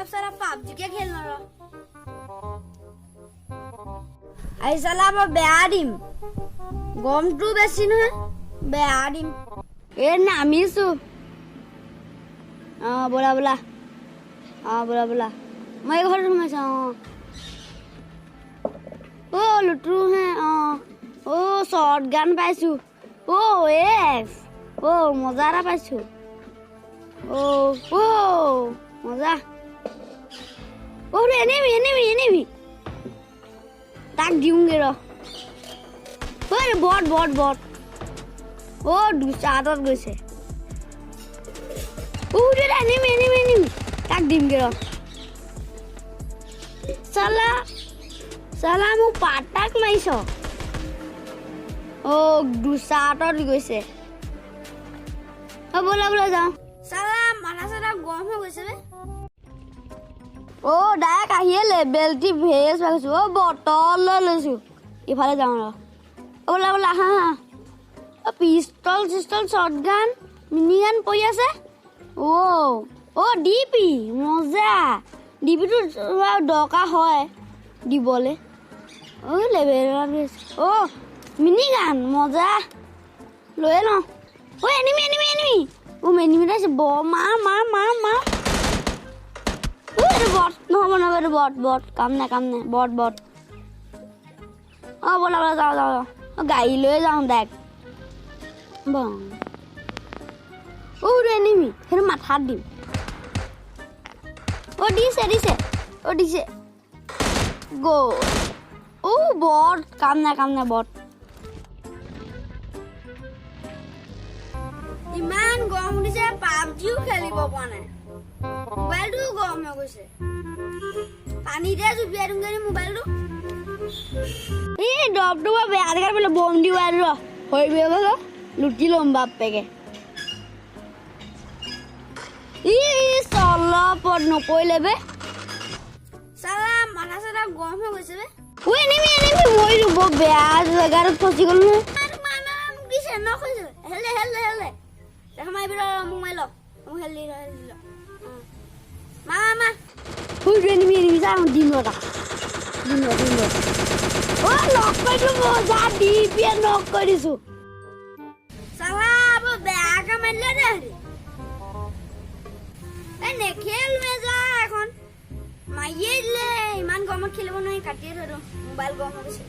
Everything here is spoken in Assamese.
अब साला पबजी के खेलना रहा आई साला अब बेया दिम गम तो बेसी নহয় बेया दिम ए नामिसु बोला बोला बोला बोला मैं घर में जा ओ लुटरू है ओ शॉट गन पाइछु ओ एफ ओ मजारा पाइछु ओ मजा ओ एनिमी ताक दिउंगे रो ओरे बट ओ दुसादत গৈছে ओरे एनिमी ताक दिमगे रो साला मु पाटाक माइছো ओ दुसादत গৈছে बोला जाओ साला माथा साला गरम हो গৈছে रे ओ डायरेक्ट আহিলে বেলটি ভেজ পাইছো ও বটল লৈছো ইফালে যাও ৰ बोला हा ओ पिस्तल शॉटगन मिनिगन পই আছে ओ डीपी মজা डीपी তো দকা হয় দিবলে ও লেভেল ও মিনিগান মজা লয়ে ন ও এনিমি ও এনিমি আছে ব মা ও এটা বট নহব বট কাম না বট बोला যাও গাড়ি লয়ে যাও দেখ বং ও এনিমি হের মাথা দিম ও দিছে গো ও বট কাম না বট ইমান গৰম দিছে পাবজিও খেলিব পৰা নাই মোবাইলটো গৰম হৈ গৈছে পানী দে জুবিয়াই দুংগেনি মোবাইলটো এই ডবটো বেয়া দেখাৰ বলে বম দিও আৰু হৈ গেল লুটি লম বাপেকে ই চলপত নকইলে বে সালা মাথা সালা গৰম হৈ গৈছে বে ও এনিমি মইলো ব বেয়া জাগাত ফসি গল না মামা কিছে নকইছে হেলে দেখা মাই বিৰ মোবাইল মু হেলি মামা ও এনিমি যাও দিনটা দিন ও লক কইলো মজা ডিপিয়ে নক কৰিছো সালা ব বেয়া কামলে দে এনে খেল মে যা এখন মাইয়েলে ইমান গৰমত খেলিব নহয় কাটিয়ে ধৰো মোবাইল গৰম হৈছে